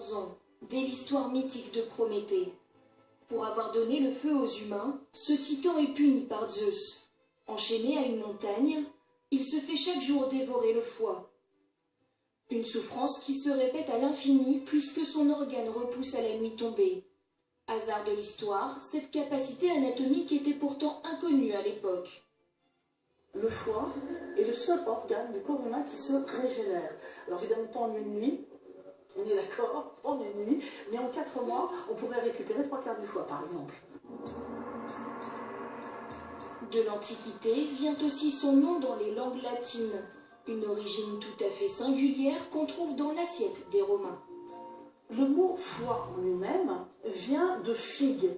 400 ans, dès l'histoire mythique de Prométhée. Pour avoir donné le feu aux humains, ce titan est puni par Zeus. Enchaîné à une montagne, il se fait chaque jour dévorer le foie. Une souffrance qui se répète à l'infini puisque son organe repousse à la nuit tombée. Hasard de l'histoire, cette capacité anatomique était pourtant inconnue à l'époque. Le foie est le seul organe du corps humain qui se régénère. Alors évidemment pas en une nuit, on est d'accord, en une nuit, mais en 4 mois, on pourrait récupérer 3/4 du foie par exemple. De l'Antiquité vient aussi son nom dans les langues latines, une origine tout à fait singulière qu'on trouve dans l'assiette des Romains. Le mot foie en lui-même vient de figue.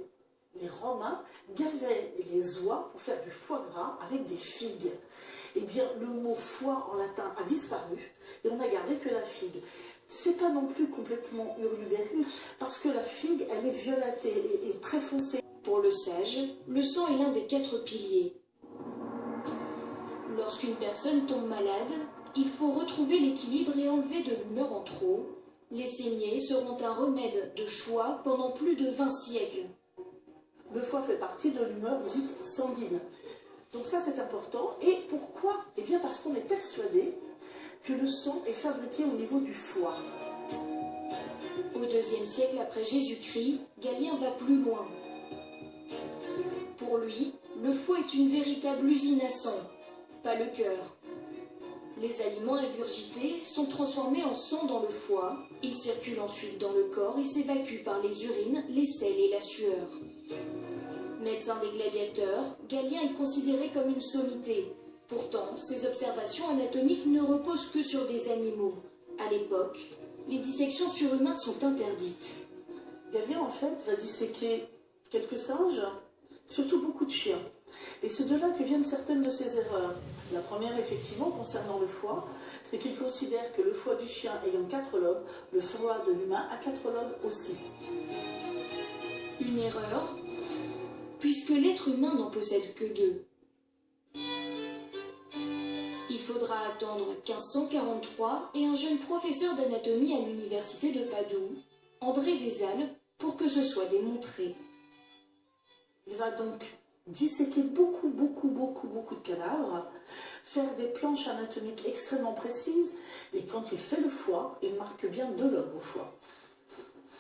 Les Romains gavaient les oies pour faire du foie gras avec des figues. Eh bien, le mot foie en latin a disparu et on n'a gardé que la figue. C'est pas non plus complètement hurluberlu parce que la figue, elle est violetée et très foncée. Pour le sage, le sang est l'un des 4 piliers. Lorsqu'une personne tombe malade, il faut retrouver l'équilibre et enlever de l'humeur en trop. Les saignées seront un remède de choix pendant plus de 20 siècles. Le foie fait partie de l'humeur dite sanguine. Donc ça, c'est important. Et pourquoi? Eh bien parce qu'on est persuadé que le sang est fabriqué au niveau du foie. Au IIe siècle après Jésus-Christ, Galien va plus loin. Pour lui, le foie est une véritable usine à sang, pas le cœur. Les aliments ingurgités sont transformés en sang dans le foie. Ils circulent ensuite dans le corps et s'évacuent par les urines, les selles et la sueur. Médecin des gladiateurs, Galien est considéré comme une sommité. Pourtant, ses observations anatomiques ne reposent que sur des animaux. À l'époque, les dissections sur humains sont interdites. Galien, en fait, va disséquer quelques singes, surtout beaucoup de chiens. Et c'est de là que viennent certaines de ses erreurs. La première, effectivement, concernant le foie, c'est qu'il considère que le foie du chien ayant 4 lobes, le foie de l'humain a 4 lobes aussi. Une erreur, puisque l'être humain n'en possède que 2. Il faudra attendre 1543 et un jeune professeur d'anatomie à l'université de Padoue, André Vézal, pour que ce soit démontré. Il va donc disséquer beaucoup de cadavres, faire des planches anatomiques extrêmement précises, et quand il fait le foie, il marque bien 2 lobes au foie,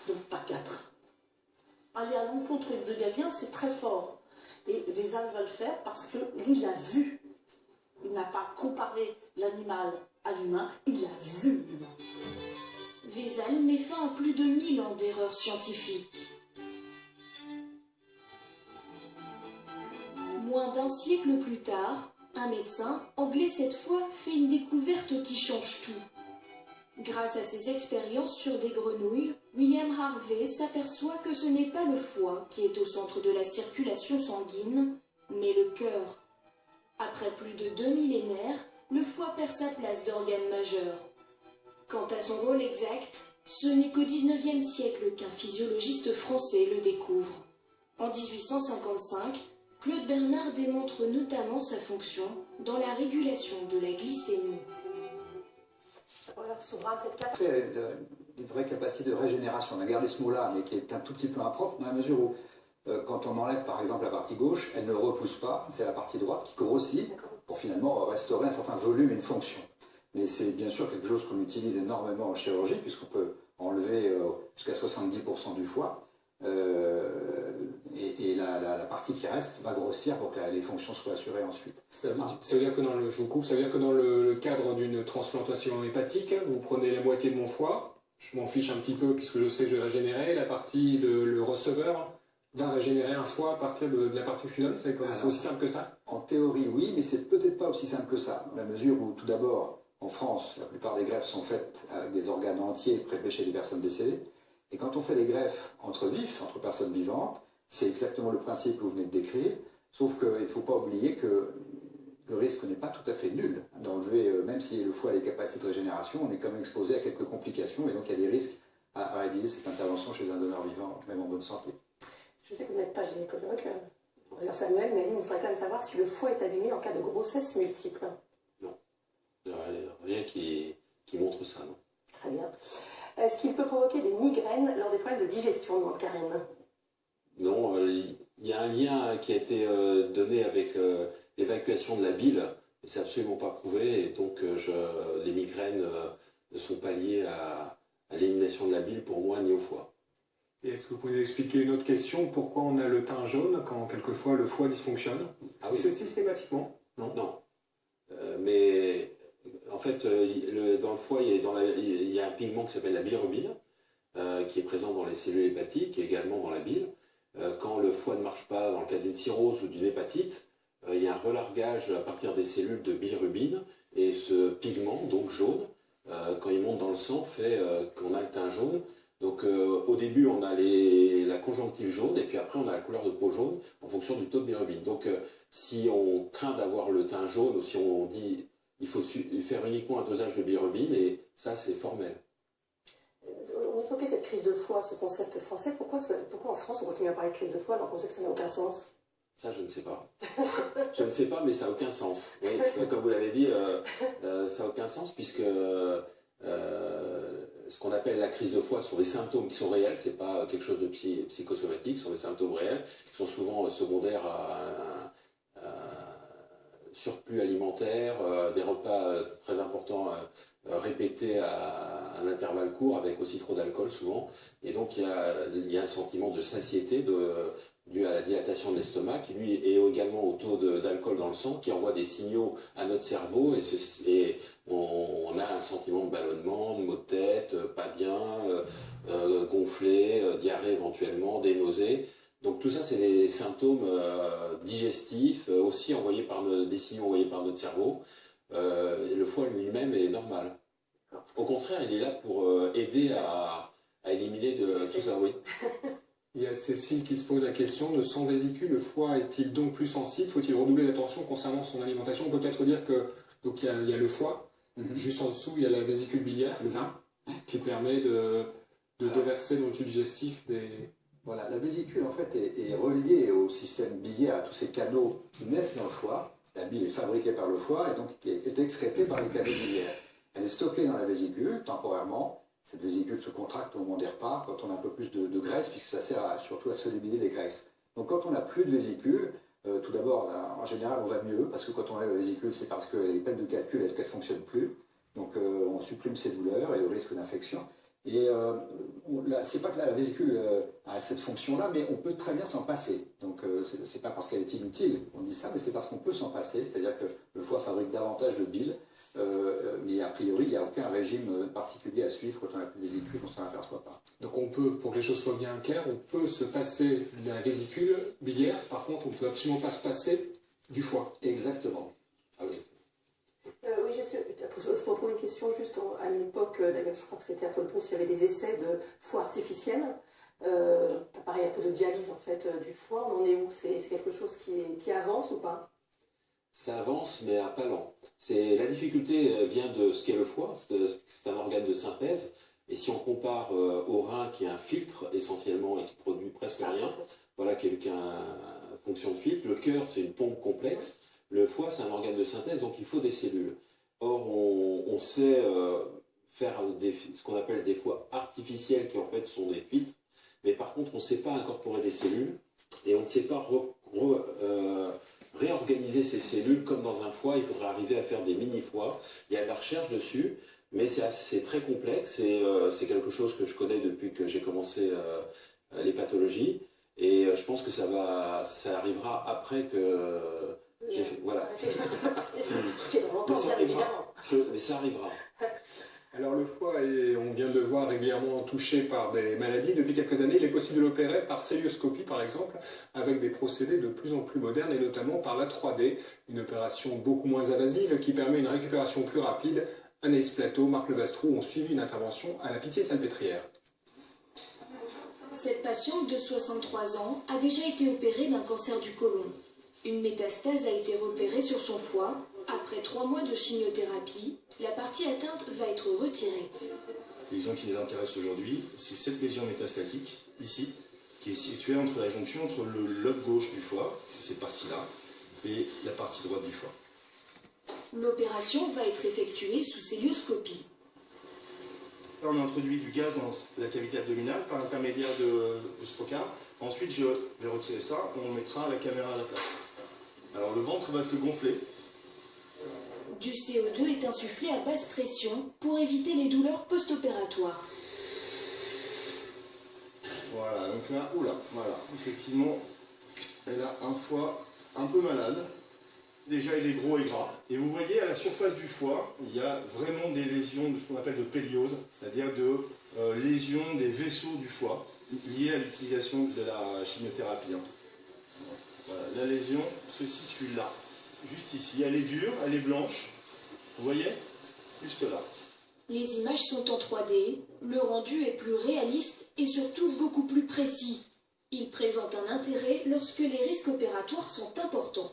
donc pas 4. Aller à l'encontre de Galien, c'est très fort, et Vézal va le faire parce qu'il a vu. Il n'a pas comparé l'animal à l'humain, il a vu l'humain. Vézal met fin à plus de 1000 ans d'erreurs scientifiques. Moins d'un siècle plus tard, un médecin, anglais cette fois, fait une découverte qui change tout. Grâce à ses expériences sur des grenouilles, William Harvey s'aperçoit que ce n'est pas le foie qui est au centre de la circulation sanguine, mais le cœur. Après plus de 2 millénaires, le foie perd sa place d'organe majeur. Quant à son rôle exact, ce n'est qu'au XIXe siècle qu'un physiologiste français le découvre. En 1855, Claude Bernard démontre notamment sa fonction dans la régulation de la glycémie. Fait une vraie capacité de régénération. On a gardé ce mot-là, mais qui est un tout petit peu impropre, dans la mesure où, quand on enlève par exemple la partie gauche, elle ne repousse pas, c'est la partie droite qui grossit pour finalement restaurer un certain volume et une fonction. Mais c'est bien sûr quelque chose qu'on utilise énormément en chirurgie, puisqu'on peut enlever jusqu'à 70% du foie. Et la partie qui reste va grossir pour que les fonctions soient assurées ensuite. Ça veut dire que je vous coupe, ça veut dire que dans le cadre d'une transplantation hépatique, vous prenez la moitié de mon foie, je m'en fiche un petit peu puisque je sais que je vais régénérer, la partie le receveur va régénérer un foie à partir de la partie que je lui donne, c'est aussi simple que ça? En théorie, oui, mais c'est peut-être pas aussi simple que ça, dans la mesure où, tout d'abord, en France, la plupart des greffes sont faites avec des organes entiers prélevés chez des personnes décédées. Et quand on fait des greffes entre vifs, entre personnes vivantes, c'est exactement le principe que vous venez de décrire, sauf qu'il ne faut pas oublier que le risque n'est pas tout à fait nul d'enlever, même si le foie a les capacités de régénération, on est quand même exposé à quelques complications, et donc il y a des risques à réaliser cette intervention chez un donneur vivant, même en bonne santé. Je sais que vous n'êtes pas gynécologue, professeur Samuel, mais il faudrait quand même savoir si le foie est abîmé en cas de grossesse multiple. Non, il n'y a rien qui montre ça, non. Très bien. Est-ce qu'il peut provoquer des migraines lors des problèmes de digestion, demande Karine? Non, il y a un lien qui a été donné avec l'évacuation de la bile, mais c'est absolument pas prouvé, et donc les migraines ne sont pas liées à l'élimination de la bile pour moi ni au foie. Et est-ce que vous pouvez expliquer une autre question? Pourquoi on a le teint jaune quand quelquefois le foie dysfonctionne? Ah oui. C'est systématiquement? Non. Non. Mais en fait, dans le foie, il y a un pigment qui s'appelle la bilirubine, qui est présent dans les cellules hépatiques et également dans la bile. Quand le foie ne marche pas dans le cas d'une cirrhose ou d'une hépatite, il y a un relargage à partir des cellules de bilirubine, et ce pigment, donc jaune, quand il monte dans le sang, fait qu'on a le teint jaune. Donc au début, on a la conjonctive jaune, et puis après, on a la couleur de peau jaune en fonction du taux de bilirubine. Donc si on craint d'avoir le teint jaune, ou si on dit il faut faire uniquement un dosage de bilirubine, et ça, c'est formel. On évoquait cette crise de foie, ce concept français. Pourquoi en France on continue à parler de crise de foie alors qu'on sait que ça n'a aucun sens? Ça, je ne sais pas. Je ne sais pas, mais ça n'a aucun sens. Oui, comme vous l'avez dit, ça n'a aucun sens, puisque ce qu'on appelle la crise de foie sont des symptômes qui sont réels, c'est pas quelque chose de psychosomatique, ce sont des symptômes réels, qui sont souvent secondaires à un surplus alimentaire, des repas très importants répétés à un intervalle court, avec aussi trop d'alcool souvent. Et donc il y a un sentiment de satiété dû à la dilatation de l'estomac, qui lui est également au taux d'alcool dans le sang, qui envoie des signaux à notre cerveau, et on a un sentiment de ballonnement, de maux de tête, pas bien, gonflé, diarrhée éventuellement, des nausées. Donc tout ça, c'est des symptômes digestifs, aussi envoyés par des signaux envoyés par notre cerveau. Et le foie lui-même est normal. Au contraire, il est là pour aider à éliminer tout ça, oui. Il y a Cécile qui se pose la question de sans vésicule, le foie est-il donc plus sensible? Faut-il redoubler d'attention concernant son alimentation? On peut peut-être dire que donc il y a le foie, juste en dessous il y a la vésicule biliaire, c'est ça, qui permet de déverser dans le tube digestif des... Voilà, la vésicule en fait est reliée au système biliaire, à tous ces canaux qui naissent dans le foie. La bile est fabriquée par le foie et donc est excrétée par les canaux biliaires. Elle est stockée dans la vésicule temporairement. Cette vésicule se contracte au moment des repas quand on a un peu plus de graisse, puisque ça sert surtout à solubiliser les graisses. Donc quand on n'a plus de vésicule, tout d'abord, en général, on va mieux, parce que quand on a la vésicule, c'est parce qu'elle est pleine de calculs et qu'elle ne fonctionne plus. Donc on supprime ces douleurs et le risque d'infection. Et c'est pas que la vésicule a cette fonction-là, mais on peut très bien s'en passer. Donc c'est pas parce qu'elle est inutile, on dit ça, mais c'est parce qu'on peut s'en passer. C'est-à-dire que le foie fabrique davantage de bile, mais a priori, il n'y a aucun régime particulier à suivre quand on n'a plus de vésicule, on ne s'en aperçoit pas. Donc on peut, pour que les choses soient bien claires, on peut se passer de la vésicule biliaire, par contre on ne peut absolument pas se passer du foie. Exactement. Ah oui. Oui, à ce propos, une question juste à l'époque, d'ailleurs, je crois que c'était à Paul Brousse, il y avait des essais de foie artificiel. Pareil, un peu de dialyse en fait du foie. On en est où? C'est quelque chose qui avance ou pas? Ça avance, mais à pas lent. La difficulté vient de ce qu'est le foie, c'est un organe de synthèse. Et si on compare au rein, qui est un filtre essentiellement et qui produit presque rien, voilà, qui a fonction de filtre. Le cœur, c'est une pompe complexe. Le foie, c'est un organe de synthèse, donc il faut des cellules. Or, on sait faire ce qu'on appelle des foies artificiels, qui en fait sont des filtres, mais par contre, on ne sait pas incorporer des cellules, et on ne sait pas réorganiser ces cellules comme dans un foie. Il faudrait arriver à faire des mini-foies. Il y a de la recherche dessus, mais c'est très complexe, et c'est quelque chose que je connais depuis que j'ai commencé les pathologies, et je pense que ça arrivera après que... Voilà. Ce qui est vraiment temps, bien évidemment. Mais ça arrivera. Alors le foie est, on vient de le voir, régulièrement touché par des maladies. Depuis quelques années, il est possible de l'opérer par célioscopie, par exemple, avec des procédés de plus en plus modernes, et notamment par la 3D, une opération beaucoup moins invasive qui permet une récupération plus rapide. Anaïs Plateau, Marc Levastroux ont suivi une intervention à la Pitié-Salpêtrière. Cette patiente de 63 ans a déjà été opérée d'un cancer du côlon. Une métastase a été repérée sur son foie. Après 3 mois de chimiothérapie, la partie atteinte va être retirée. Les lésions qui les intéressent aujourd'hui, c'est cette lésion métastatique, ici, qui est située entre la jonction entre le lobe gauche du foie, c'est cette partie-là, et la partie droite du foie. L'opération va être effectuée sous célioscopie. Là, on introduit du gaz dans la cavité abdominale par l'intermédiaire de ce trocard. Ensuite, je vais retirer ça et on mettra la caméra à la place. Alors, le ventre va se gonfler. Du CO2 est insufflé à basse pression pour éviter les douleurs post-opératoires. Voilà, donc là, oula, voilà, effectivement, elle a un foie un peu malade. Déjà, il est gros et gras. Et vous voyez, à la surface du foie, il y a vraiment des lésions de ce qu'on appelle de péliose, c'est-à-dire de lésions des vaisseaux du foie, liées à l'utilisation de la chimiothérapie. Voilà, la lésion se situe là, juste ici. Elle est dure, elle est blanche. Vous voyez? Juste là. Les images sont en 3D, le rendu est plus réaliste et surtout beaucoup plus précis. Il présente un intérêt lorsque les risques opératoires sont importants.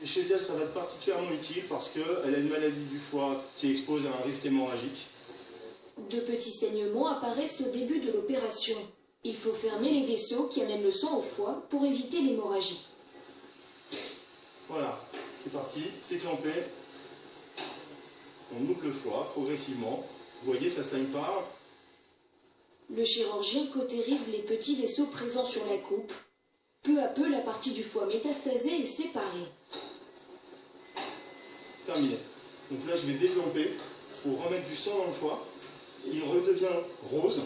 Et chez elle, ça va être particulièrement utile parce qu'elle a une maladie du foie qui expose à un risque hémorragique. De petits saignements apparaissent au début de l'opération. Il faut fermer les vaisseaux qui amènent le sang au foie pour éviter l'hémorragie. Voilà, c'est parti, c'est clampé. On ouvre le foie progressivement. Vous voyez, ça ne saigne pas. Le chirurgien cautérise les petits vaisseaux présents sur la coupe. Peu à peu, la partie du foie métastasée est séparée. Terminé. Donc là, je vais déclamper pour remettre du sang dans le foie. Il redevient rose.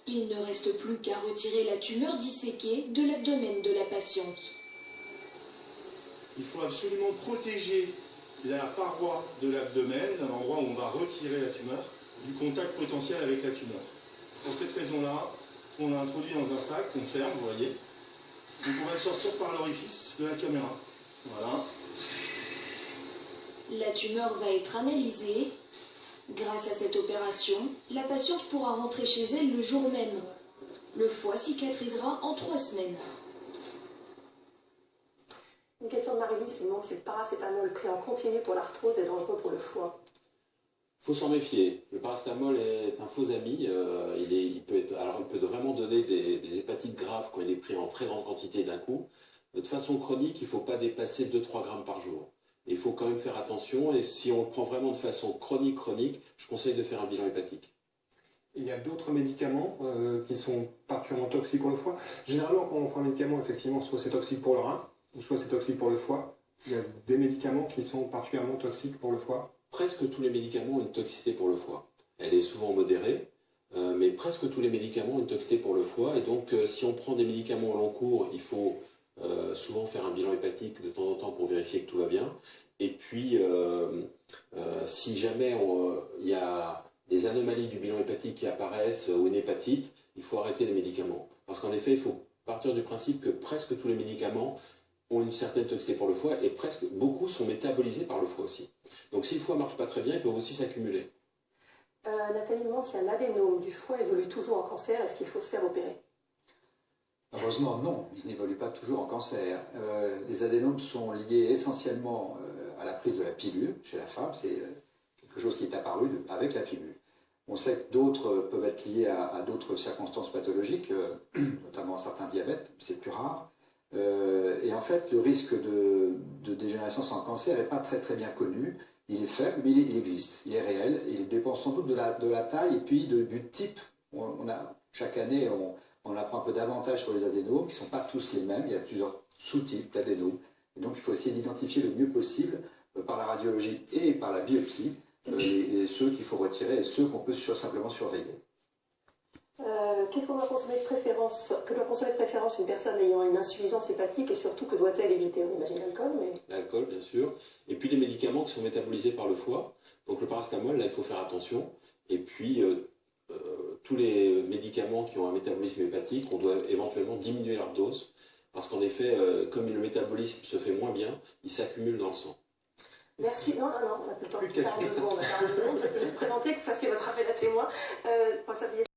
Il ne reste plus qu'à retirer la tumeur disséquée de l'abdomen de la patiente. Il faut absolument protéger la paroi de l'abdomen, l'endroit où on va retirer la tumeur, du contact potentiel avec la tumeur. Pour cette raison-là, on a introduit dans un sac qu'on ferme, vous voyez. Donc on va le sortir par l'orifice de la caméra. Voilà. La tumeur va être analysée. Grâce à cette opération, la patiente pourra rentrer chez elle le jour même. Le foie cicatrisera en 3 semaines. Une question de Marie-Lise qui demande si le paracétamol pris en continu pour l'arthrose est dangereux pour le foie. Il faut s'en méfier. Le paracétamol est un faux ami. Il peut vraiment donner des hépatites graves quand il est pris en très grande quantité d'un coup. De façon chronique, il ne faut pas dépasser 2-3 grammes par jour. Il faut quand même faire attention. Et si on le prend vraiment de façon chronique, je conseille de faire un bilan hépatique. Il y a d'autres médicaments qui sont particulièrement toxiques pour le foie. Généralement, quand on prend un médicament, effectivement, soit c'est toxique pour le rein, ou soit c'est toxique pour le foie. Il y a des médicaments qui sont particulièrement toxiques pour le foie. Presque tous les médicaments ont une toxicité pour le foie. Elle est souvent modérée, mais presque tous les médicaments ont une toxicité pour le foie. Et donc, si on prend des médicaments au long cours, il faut souvent faire un bilan hépatique de temps en temps pour vérifier que tout va bien. Et puis, si jamais il y a des anomalies du bilan hépatique qui apparaissent ou une hépatite, il faut arrêter les médicaments. Parce qu'en effet, il faut partir du principe que presque tous les médicaments ont une certaine toxicité pour le foie et presque beaucoup sont métabolisés par le foie aussi. Donc si le foie ne marche pas très bien, ils peuvent aussi s'accumuler. Nathalie demande si un adénome du foie évolue toujours en cancer, est-ce qu'il faut se faire opérer? Heureusement, non, il n'évolue pas toujours en cancer. Les adénomes sont liés essentiellement à la prise de la pilule chez la femme. C'est quelque chose qui est apparu avec la pilule. On sait que d'autres peuvent être liés à d'autres circonstances pathologiques, notamment certains diabètes, c'est plus rare. Et en fait, le risque de dégénérescence en cancer n'est pas très bien connu. Il est faible, mais il existe, il est réel. Il dépend sans doute de la taille et puis du type. Chaque année, on apprend un peu davantage sur les adénomes, qui ne sont pas tous les mêmes. Il y a plusieurs sous-types d'adénomes. Et donc, il faut essayer d'identifier le mieux possible, par la radiologie et par la biopsie, ceux qu'il faut retirer et ceux qu'on peut simplement surveiller. Qu'est-ce qu'on doit consommer de préférence, que doit consommer de préférence une personne ayant une insuffisance hépatique et surtout que doit-elle éviter? On imagine l'alcool, mais... L'alcool, bien sûr. Et puis les médicaments qui sont métabolisés par le foie. Donc le paracétamol, là, il faut faire attention. Et puis tous les médicaments qui ont un métabolisme hépatique, on doit éventuellement diminuer leur dose. Parce qu'en effet, comme le métabolisme se fait moins bien, il s'accumule dans le sang. Merci. Non, on n'a plus le temps. 42 secondes. Je vais juste présenter, que vous fassiez votre appel à témoin.